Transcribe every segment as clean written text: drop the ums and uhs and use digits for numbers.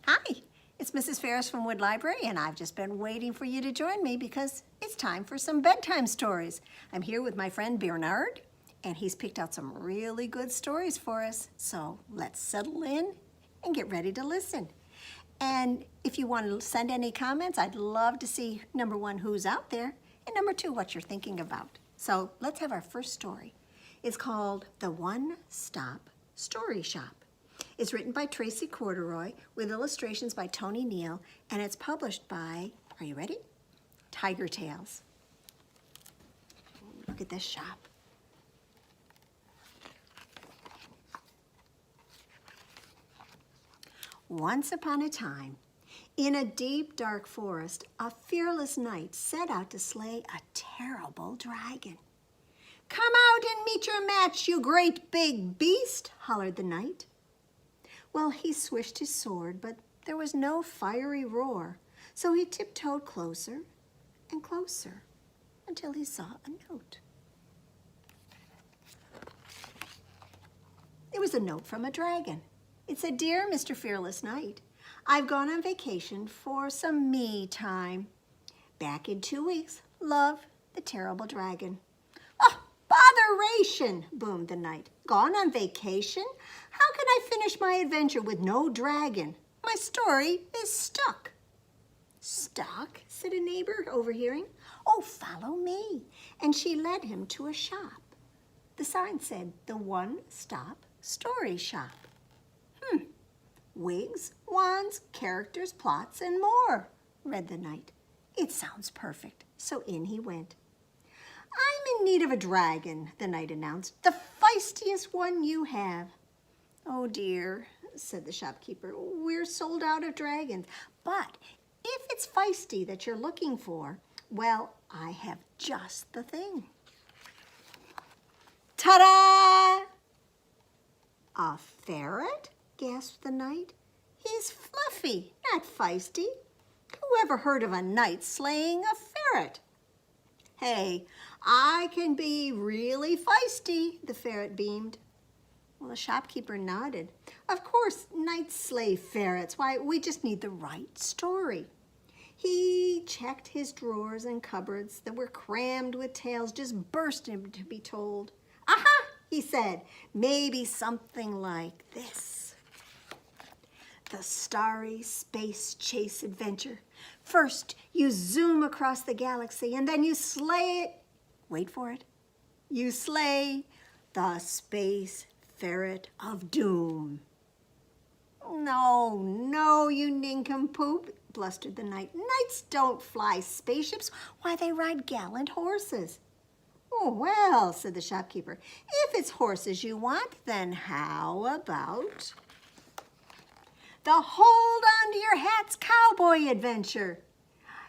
Hi, it's Mrs. Ferris from Wood Library, and I've just been waiting for you to join me because it's time for some bedtime stories. I'm here with my friend Bearnard, and he's picked out some really good stories for us. So let's settle in and get ready to listen. And if you want to send any comments, I'd love to see, number one, who's out there, and number two, what you're thinking about. So let's have our first story. It's called The One-Stop Story Shop. It's written by Tracey Corderoy with illustrations by Tony Neal, and it's published by, are you ready? Tiger Tales. Look at this shop. Once upon a time, in a deep, dark forest, a fearless knight set out to slay a terrible dragon. "Come out and meet your match, you great big beast," hollered the knight. Well, he swished his sword, but there was no fiery roar, so he tiptoed closer and closer until he saw a note. It was a note from a dragon. It said, "Dear Mr. Fearless Knight, I've gone on vacation for some me time. Back in 2 weeks. Love, the terrible dragon." "Oh, botheration," boomed the knight. "Gone on vacation? How can I finish my adventure with no dragon? My story is stuck." "Stuck?" said a neighbor, overhearing. "Oh, follow me." And she led him to a shop. The sign said, "The One-Stop Story Shop." "Wigs, wands, characters, plots, and more," read the knight. "It sounds perfect." So in he went. "I'm in need of a dragon," the knight announced. "The feistiest one you have." "Oh dear," said the shopkeeper, "we're sold out of dragons. But if it's feisty that you're looking for, well, I have just the thing." "Ta-da!" "A ferret?" gasped the knight. "He's fluffy, not feisty. Who ever heard of a knight slaying a ferret?" "Hey, I can be really feisty," the ferret beamed. Well, the shopkeeper nodded. "Of course, knights slay ferrets. Why, we just need the right story." He checked his drawers and cupboards that were crammed with tales, just bursting to be told. "Aha!" he said. "Maybe something like this. The starry space chase adventure. First, you zoom across the galaxy, and then you slay it. Wait for it. You slay the space ferret of doom." "No, no, you nincompoop," blustered the knight. "Knights don't fly spaceships. Why, they ride gallant horses." "Oh, well," said the shopkeeper, "if it's horses you want, then how about the Hold On to Your Hats cowboy adventure?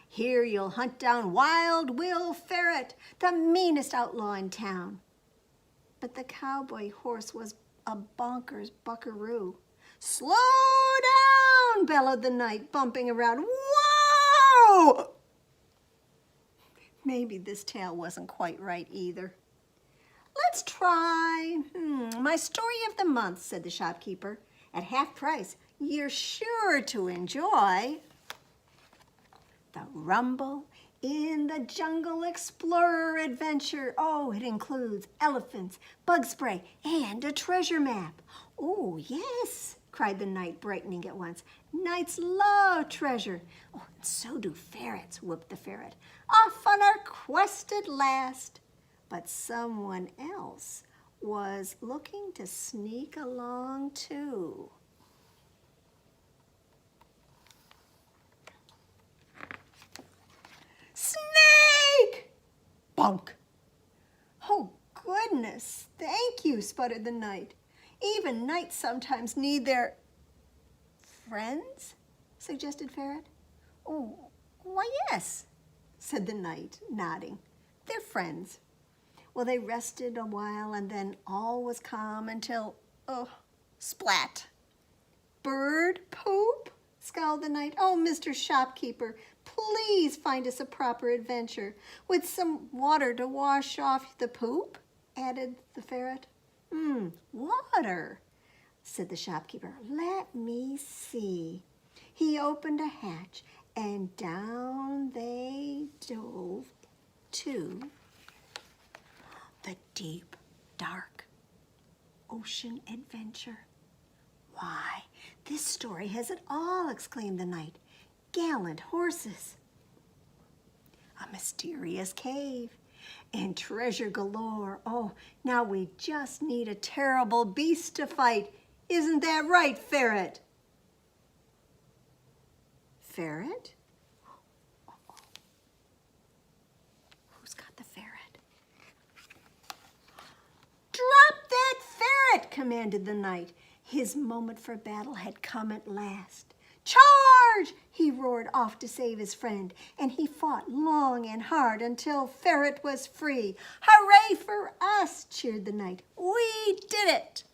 Here you'll hunt down Wild Will Ferret, the meanest outlaw in town." But the cowboy horse was a bonkers buckaroo. "Slow down!" bellowed the knight, bumping around. "Whoa!" Maybe this tale wasn't quite right either. "Let's try my story of the month," said the shopkeeper. "At half price, you're sure to enjoy the Rumble in the Jungle Explorer adventure. Oh, it includes elephants, bug spray, and a treasure map." "Oh, yes," cried the knight, brightening at once. "Knights love treasure." "Oh, and so do ferrets," whooped the ferret. "Off on our quest at last." But someone else was looking to sneak along too. "Snake!" Bonk. "Oh, goodness, thank you," sputtered the knight. "Even knights sometimes need their—" "Friends?" suggested Ferret. "Oh, why, yes," said the knight, nodding. "They're friends." Well, they rested a while, and then all was calm until, splat. "Bird poop?" scowled the knight. "Oh, Mr. Shopkeeper, please find us a proper adventure with some water to wash off the poop," added the ferret. Water," said the shopkeeper. "Let me see." He opened a hatch, and down they dove to the deep, dark ocean adventure. Why, this story has it all, exclaimed the knight. Gallant horses, a mysterious cave, and treasure galore. Oh, now we just need a terrible beast to fight. Isn't that right, Ferret? Ferret? Who's got the ferret? Drop that ferret, commanded the knight. His moment for battle had come at last. Charge! He roared off to save his friend, and he fought long and hard until Ferret was free. Hooray for us, cheered the knight. We did it!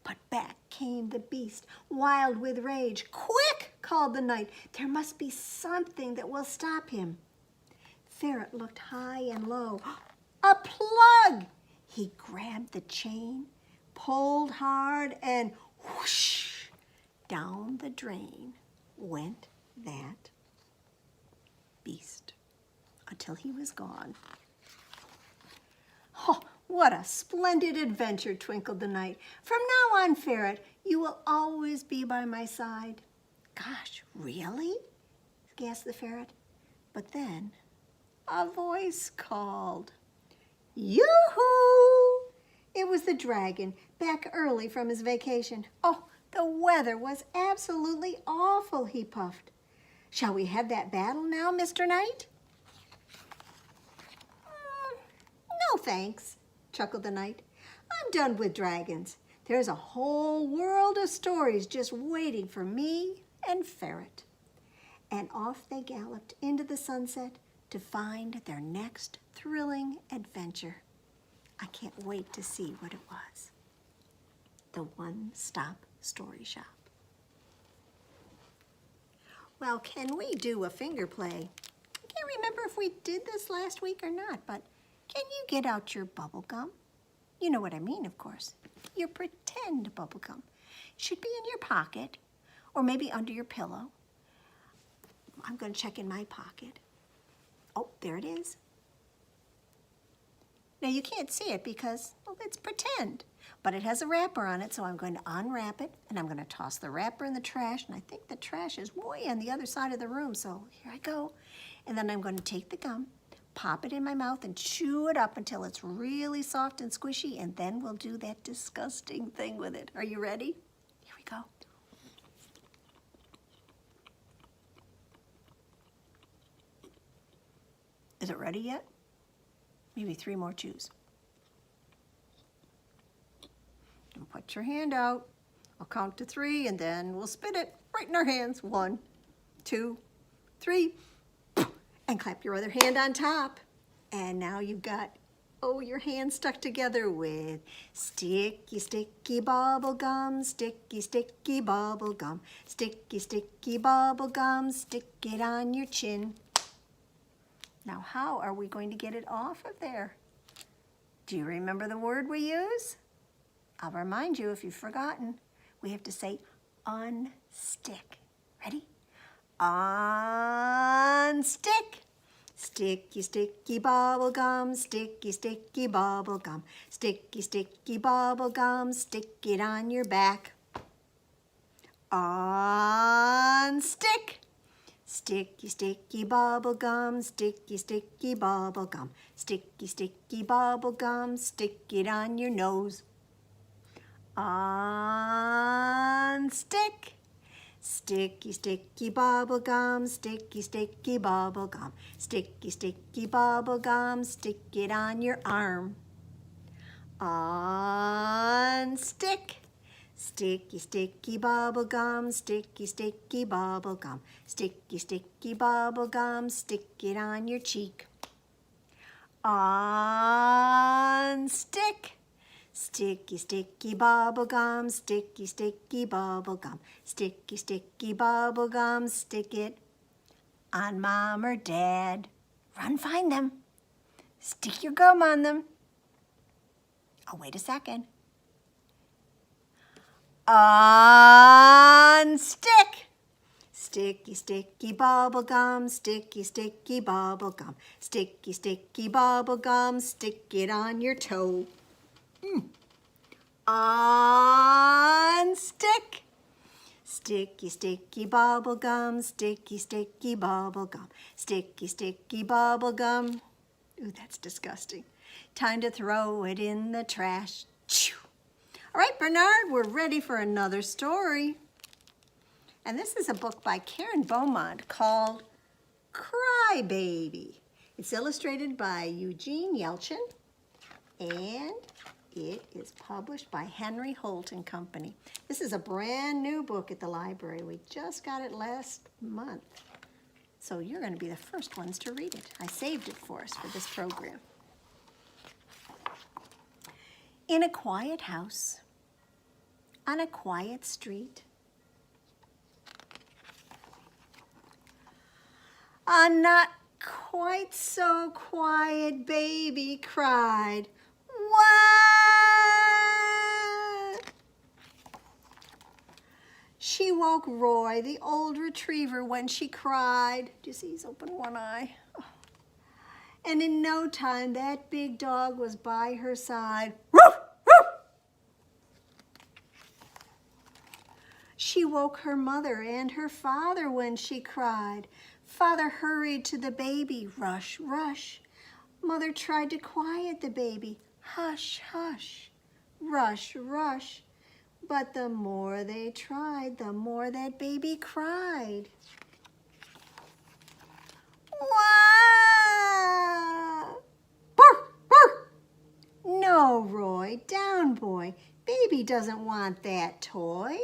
But back came the beast, wild with rage. Quick, called the knight. There must be something that will stop him. Ferret looked high and low. A plug! He grabbed the chain, pulled hard, and whoosh, down the drain went that beast until he was gone. Oh, what a splendid adventure, twinkled the knight. From now on, Ferret, you will always be by my side. Gosh, really? Gasped the ferret. But then a voice called, Yoo-hoo! It was the dragon, back early from his vacation. Oh, the weather was absolutely awful, he puffed. Shall we have that battle now, Mr. Knight? No, thanks, chuckled the knight. I'm done with dragons. There's a whole world of stories just waiting for me and Ferret. And off they galloped into the sunset to find their next thrilling adventure. I can't wait to see what it was. The one-stop story shop. Well, can we do a finger play? I can't remember if we did this last week or not, but can you get out your bubble gum? You know what I mean, of course. Your pretend bubble gum. It should be in your pocket or maybe under your pillow. I'm going to check in my pocket. Oh, there it is. Now you can't see it because, well, it's pretend, but it has a wrapper on it, so I'm going to unwrap it, and I'm going to toss the wrapper in the trash, and I think the trash is way on the other side of the room, so here I go. And then I'm going to take the gum, pop it in my mouth, and chew it up until it's really soft and squishy, and then we'll do that disgusting thing with it. Are you ready? Here we go. Is it ready yet? Maybe 3 more chews. And put your hand out. I'll count to 3 and then we'll spit it right in our hands. 1, 2, 3. And clap your other hand on top. And now you've got, oh, your hands stuck together with sticky, sticky bubble gum, sticky, sticky bubble gum, sticky, sticky bubble gum, stick it on your chin. Now, how are we going to get it off of there? Do you remember the word we use? I'll remind you if you've forgotten. We have to say unstick. Ready? Unstick. Sticky, sticky bubble gum, sticky, sticky bubble gum, sticky, sticky bubble gum, stick it on your back. Unstick. Sticky, sticky bubble gum, sticky, sticky bubble gum, sticky, sticky bubble gum, stick it on your nose. Unstick. Sticky, sticky bubble gum, sticky, sticky bubble gum, sticky, sticky bubble gum, stick it on your arm. Unstick. Sticky, sticky bubble gum, sticky, sticky bubble gum, sticky, sticky bubble gum, stick it on your cheek. Unstick. Sticky, sticky bubble gum, sticky, sticky bubble gum, sticky, sticky bubble gum, stick it on Mom or Dad. Run find them. Stick your gum on them. Oh, wait a second. Unstick. unstick. Sticky, sticky bubble gum, sticky, sticky bubble gum, sticky, sticky bubble gum, stick it on your toe. Unstick. Sticky, sticky bubble gum, sticky, sticky bubble gum, sticky, sticky bubble gum. Ooh, that's disgusting. Time to throw it in the trash. Chew. All right, Bernard, we're ready for another story. And this is a book by Beaumont called Crybaby. It's illustrated by Eugene Yelchin, and it is published by Henry Holt and Company. This is a brand new book at the library. We just got it last month. So you're going to be the first ones to read it. I saved it for us for this program. In a quiet house, on a quiet street, a not quite so quiet baby cried, "What?" She woke Roy, the old retriever, when she cried. Do you see he's open one eye? Oh. And in no time, that big dog was by her side. Woof, woof. She woke her mother and her father when she cried. Father hurried to the baby, rush, rush. Mother tried to quiet the baby, hush, hush, rush, rush. But the more they tried, the more that baby cried. Wah! Bark, bark! No, Roy, down, boy. Baby doesn't want that toy.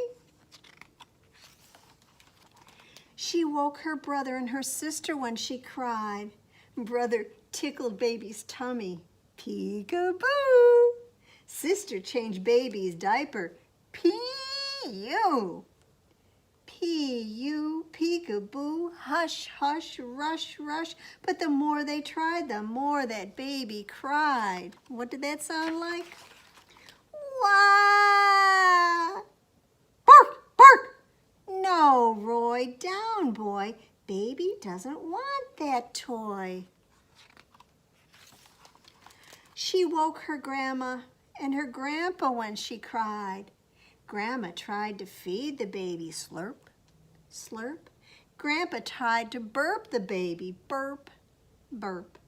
She woke her brother and her sister when she cried. Brother tickled baby's tummy. Peekaboo! Sister changed baby's diaper. Pee-you! Pee-you, peekaboo, hush, hush, rush, rush. But the more they tried, the more that baby cried. What did that sound like? Wah! Bark, bark! No, Roy, down, boy. Baby doesn't want that toy. She woke her grandma and her grandpa when she cried. Grandma tried to feed the baby, slurp, slurp. Grandpa tried to burp the baby, burp, burp,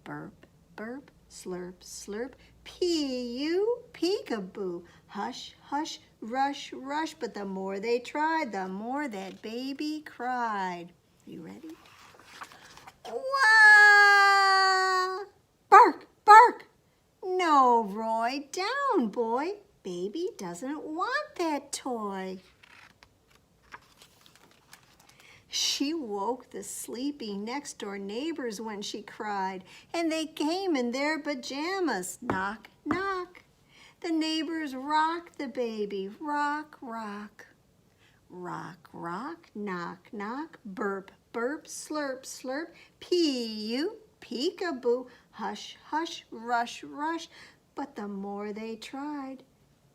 burp, burp, slurp, slurp. Pee-you, peekaboo, hush, hush, rush, rush. But the more they tried, the more that baby cried. Are you ready? Wah! Bark, bark! No, Roy, down, boy. Baby doesn't want that toy. She woke the sleepy next door neighbors when she cried, and they came in their pajamas. Knock, knock. The neighbors rocked the baby. Rock, rock. Rock, rock. Knock, knock. Burp, burp. Slurp, slurp. Pee-you, peekaboo. Hush, hush. Rush, rush. But the more they tried,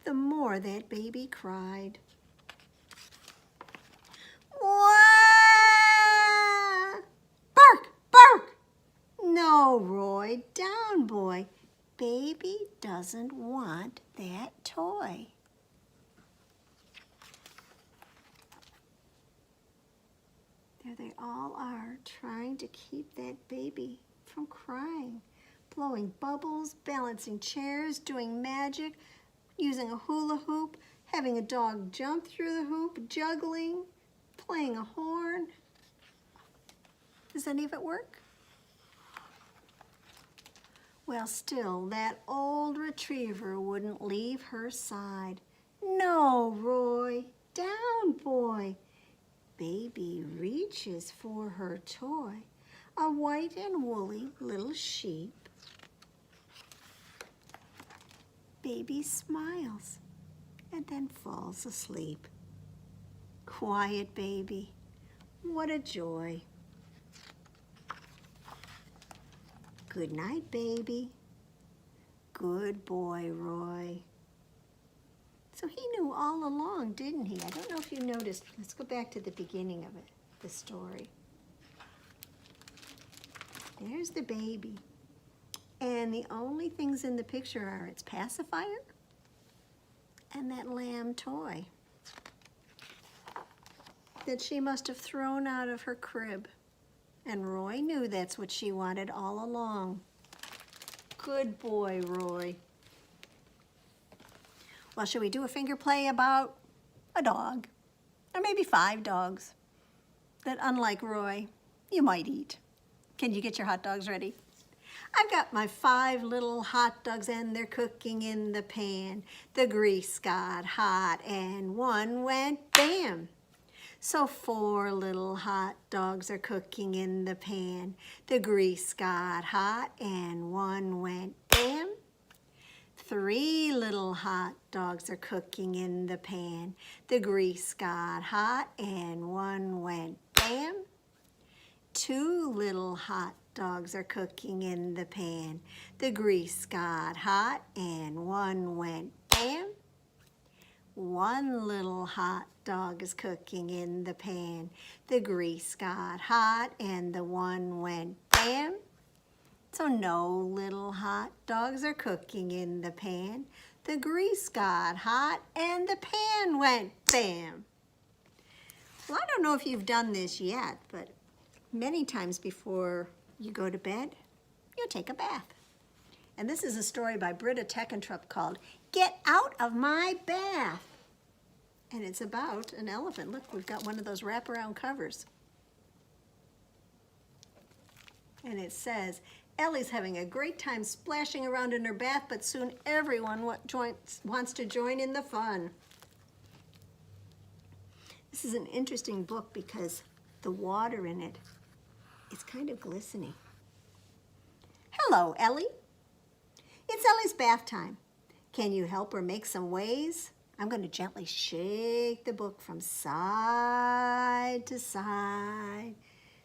the more that baby cried. Wah! Bark, bark! No, Roy, down, boy. Baby doesn't want that toy. There they all are, trying to keep that baby from crying, blowing bubbles, balancing chairs, doing magic, using a hula hoop, having a dog jump through the hoop, juggling, playing a horn. Does any of it work? Well, still, that old retriever wouldn't leave her side. No, Roy, down, boy. Baby reaches for her toy, a white and woolly little sheep. Baby smiles and then falls asleep. Quiet baby, what a joy. Good night, baby. Good boy, Roy. So he knew all along, didn't he? I don't know if you noticed. Let's go back to the beginning of it, the story. There's the baby. And the only things in the picture are its pacifier and that lamb toy that she must have thrown out of her crib. And Roy knew that's what she wanted all along. Good boy, Roy. Well, shall we do a finger play about a dog? Or maybe 5 dogs that, unlike Roy, you might eat. Can you get your hot dogs ready? I've got my 5 little hot dogs and they're cooking in the pan. The grease got hot and one went bam. So 4 little hot dogs are cooking in the pan. The grease got hot and one went bam. 3 little hot dogs are cooking in the pan. The grease got hot and one went bam. 2 little hot dogs are cooking in the pan. The grease got hot and one went bam. 1 little hot dog is cooking in the pan. The grease got hot and the one went bam. So no little hot dogs are cooking in the pan. The grease got hot and the pan went bam. Well, I don't know if you've done this yet, but many times before you go to bed, you take a bath. And this is a story by Britta Teckentrup called Get Out of My Bath. And it's about an elephant. Look, we've got one of those wraparound covers. And it says, Ellie's having a great time splashing around in her bath, but soon everyone wants to join in the fun. This is an interesting book because the water in it is kind of glistening. Hello, Ellie. It's Ellie's bath time. Can you help her make some waves? I'm going to gently shake the book from side to side,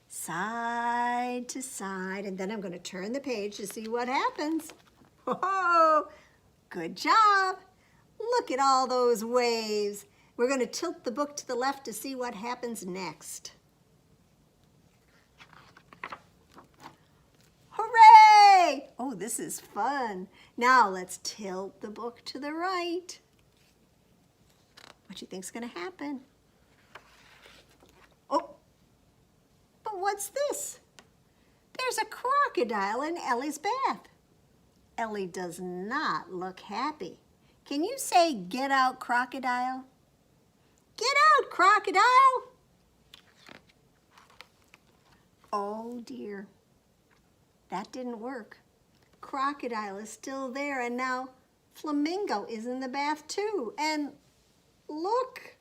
side to side, and then I'm going to turn the page to see what happens. Oh, good job. Look at all those waves. We're going to tilt the book to the left to see what happens next. Hooray! Oh, this is fun. Now let's tilt the book to the right. What do you think's going to happen? Oh, but what's this? There's a crocodile in Ellie's bath. Ellie does not look happy. Can you say, get out, crocodile? Get out, crocodile! Oh dear, that didn't work. Crocodile is still there, and now Flamingo is in the bath too. And look,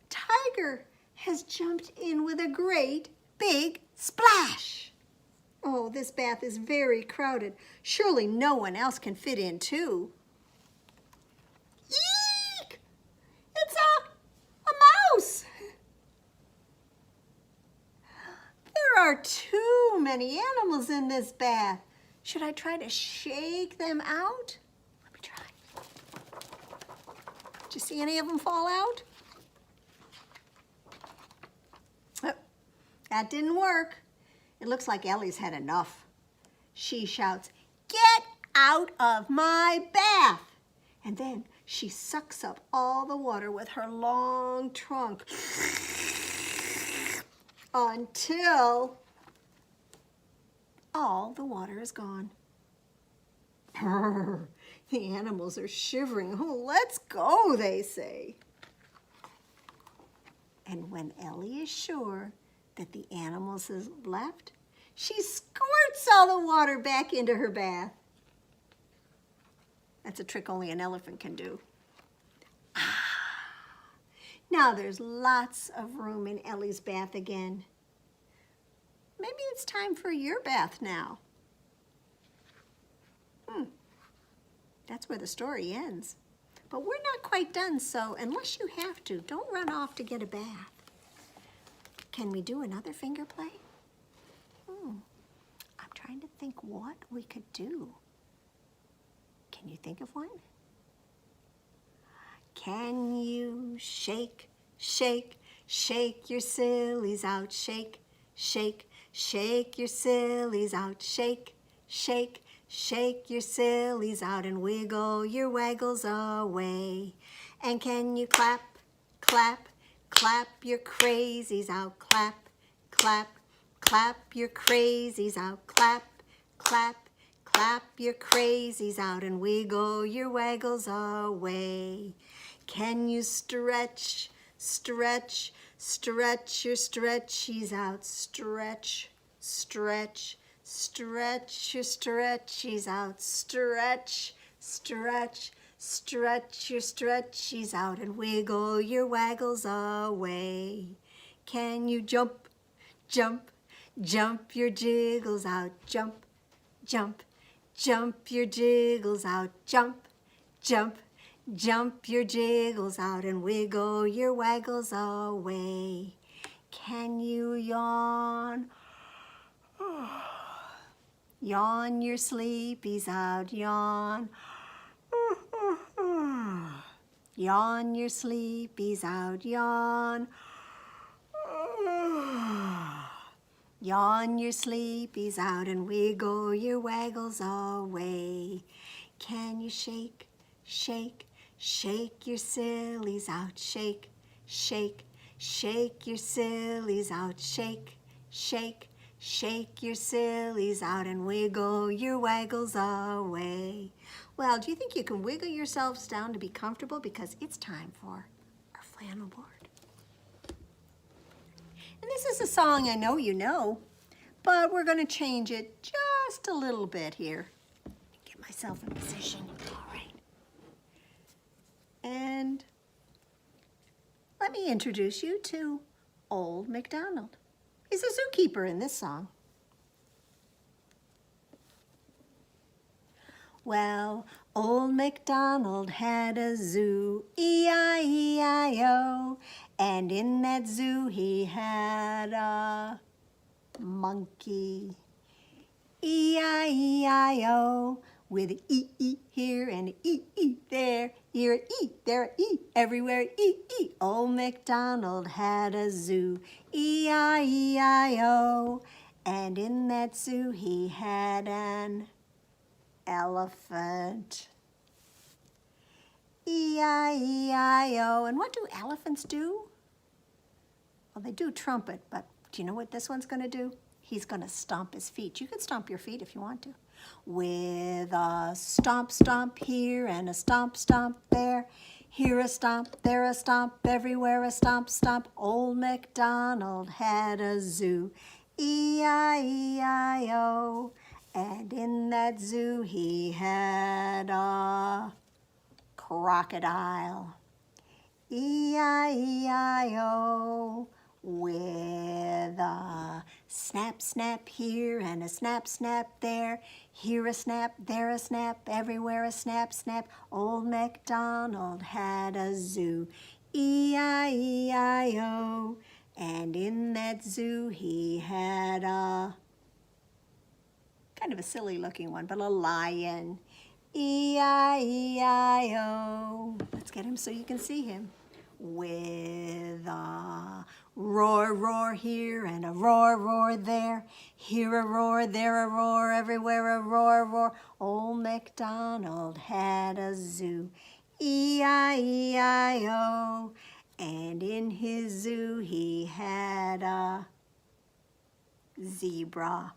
Tiger has jumped in with a great big splash. Oh, this bath is very crowded. Surely no one else can fit in too. Eek! It's a mouse. There are too many animals in this bath. Should I try to shake them out? Let me try. Did you see any of them fall out? Oh, that didn't work. It looks like Ellie's had enough. She shouts, "Get out of my bath!" And then she sucks up all the water with her long trunk until all the water is gone. Brr, the animals are shivering. Oh, let's go, they say. And when Ellie is sure that the animals have left, she squirts all the water back into her bath. That's a trick only an elephant can do. Now there's lots of room in Ellie's bath again. Maybe it's time for your bath now. That's where the story ends. But we're not quite done, so unless you have to, don't run off to get a bath. Can we do another finger play? I'm trying to think what we could do. Can you think of one? Can you shake, shake, shake your sillies out? Shake, shake, shake your sillies out. Shake, shake, shake your sillies out and wiggle your waggles away. And can you clap, clap, clap your crazies out? Clap, clap, clap your crazies out. Clap, clap, clap your crazies out and wiggle your waggles away. Can you stretch, stretch, stretch your stretchies out? Stretch, stretch, stretch your stretchies out. Stretch, stretch, stretch your stretchies out and wiggle your waggles away. Can you jump, jump, jump your jiggles out? Jump, jump, jump your jiggles out. Jump, jump, jump your jiggles out and wiggle your waggles away. Can you yawn? Yawn your sleepies out. Yawn. Yawn your sleepies out. Yawn. Yawn your sleepies out and wiggle your waggles away. Can you shake, shake, shake your sillies out? Shake, shake, shake your sillies out. Shake, shake, shake your sillies out and wiggle your waggles away. Well, do you think you can wiggle yourselves down to be comfortable? Because it's time for our flannel board. And this is a song I know you know, but we're going to change it just a little bit here. Get myself in position. All right. And let me introduce you to Old MacDonald. He's a zookeeper in this song. Well, old MacDonald had a zoo, E-I-E-I-O, and in that zoo he had a monkey, E-I-E-I-O, with an E-E here and an E-E there, here an E, there an E, everywhere E-E. Old MacDonald had a zoo, E-I-E-I-O, and in that zoo he had an elephant. E-I-E-I-O. And what do elephants do? Well, they do trumpet, but do you know what this one's going to do? He's going to stomp his feet. You can stomp your feet if you want to. With a stomp, stomp here and a stomp, stomp there. Here a stomp, there a stomp, everywhere a stomp, stomp. Old MacDonald had a zoo. E-I-E-I-O. And in that zoo he had a crocodile, E-I-E-I-O, with a snap, snap here and a snap, snap there. Here a snap, there a snap, everywhere a snap, snap. Old MacDonald had a zoo, E-I-E-I-O. And in that zoo he had a kind of a silly looking one, but a lion. E-I-E-I-O. Let's get him so you can see him. With a roar, roar here and a roar, roar there. Here a roar, there a roar, everywhere a roar, roar. Old MacDonald had a zoo. E-I-E-I-O. And in his zoo he had a zebra.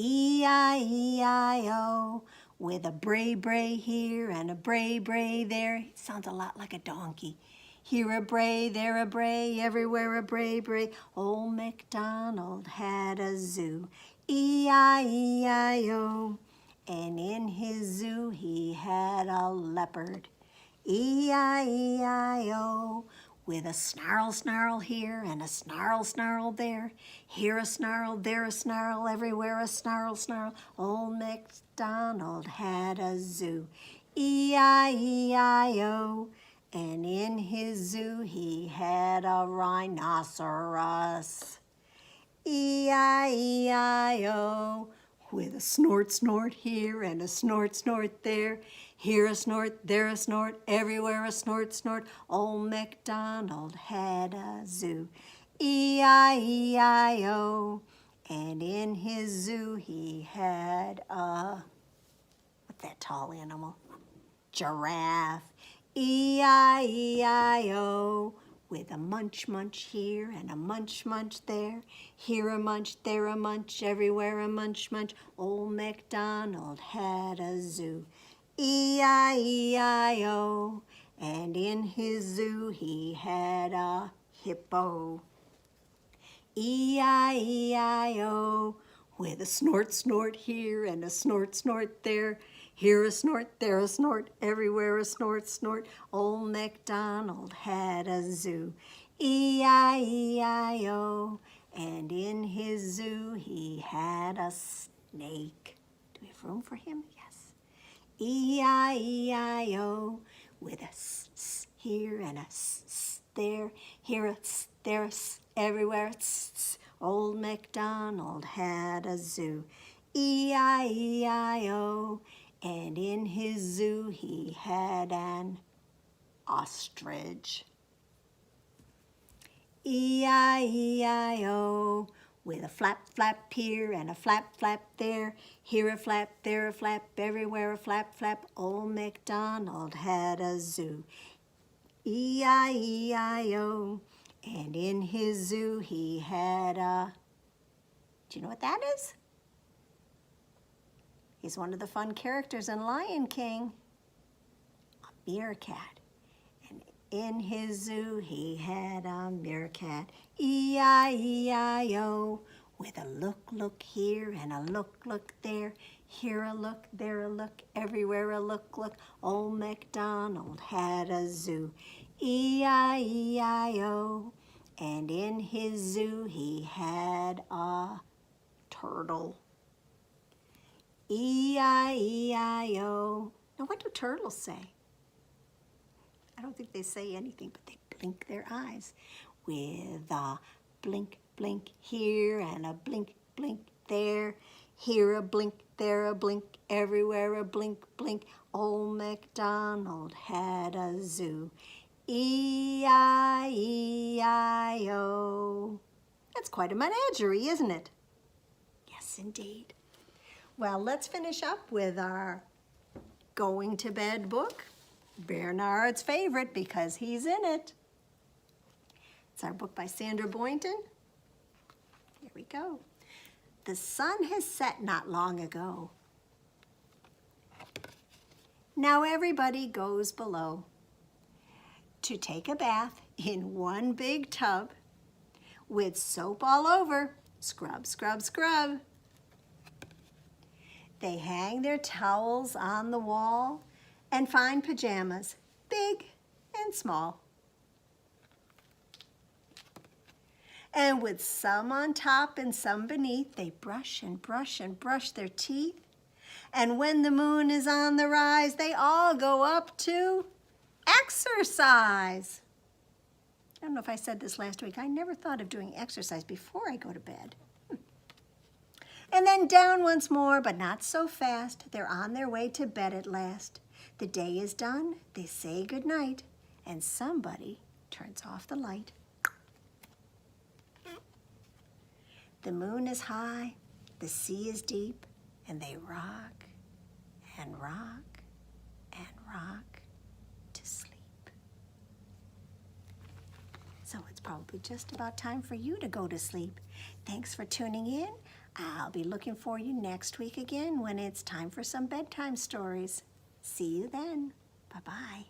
E-I-E-I-O, with a bray-bray here and a bray-bray there. It sounds a lot like a donkey. Here a bray, there a bray, everywhere a bray-bray. Old MacDonald had a zoo, E-I-E-I-O. And in his zoo he had a leopard, E-I-E-I-O. With a snarl, snarl here and a snarl, snarl there. Here a snarl, there a snarl, everywhere a snarl, snarl. Old MacDonald had a zoo, E-I-E-I-O. And in his zoo he had a rhinoceros, E-I-E-I-O. with a snort, snort here and a snort, snort there. Here a snort, there a snort, everywhere a snort, snort. Old MacDonald had a zoo, E-I-E-I-O. And in his zoo he had a, what's that tall animal? Giraffe, E-I-E-I-O. With a munch, munch here and a munch, munch there. Here a munch, there a munch, everywhere a munch, munch. Old MacDonald had a zoo, E-I-E-I-O. And in his zoo he had a hippo, E-I-E-I-O. With a snort, snort here and a snort, snort there. Here a snort, there a snort, everywhere a snort, snort. Old MacDonald had a zoo, E-I-E-I-O. And in his zoo he had a snake. Do we have room for him? Yes. E-I-E-I-O. With a s here and a s there. Here a s, there a s, everywhere a s. Old MacDonald had a zoo, E-I-E-I-O. And in his zoo he had an ostrich, E-I-E-I-O. With a flap, flap here and a flap, flap there. Here a flap, there a flap, everywhere a flap, flap. Old MacDonald had a zoo, E-I-E-I-O. And in his zoo he had a, do you know what that is? He's one of the fun characters in Lion King, a meerkat. And in his zoo he had a meerkat, E-I-E-I-O. With a look, look here and a look, look there. Here a look, there a look, everywhere a look, look. Old MacDonald had a zoo, E-I-E-I-O. And in his zoo he had a turtle, E-I-E-I-O. Now what do turtles say? I don't think they say anything, but they blink their eyes. With a blink, blink here and a blink, blink there. Here a blink, there a blink, everywhere a blink, blink. Old MacDonald had a zoo, E-I-E-I-O. That's quite a menagerie, isn't it? Yes, indeed. Well, let's finish up with our going to bed book, Bearnard's favorite because he's in it. It's our book by Sandra Boynton. Here we go. The sun has set not long ago. Now everybody goes below to take a bath in one big tub with soap all over. Scrub, scrub, scrub. They hang their towels on the wall and find pajamas, big and small. And with some on top and some beneath, they brush and brush and brush their teeth. And when the moon is on the rise, they all go up to exercise. I don't know if I said this last week. I never thought of doing exercise before I go to bed. And then down once more, but not so fast. They're on their way to bed at last. The day is done, they say goodnight, and somebody turns off the light. The moon is high, the sea is deep, and they rock and rock and rock to sleep. So it's probably just about time for you to go to sleep. Thanks for tuning in. I'll be looking for you next week again when it's time for some bedtime stories. See you then. Bye-bye.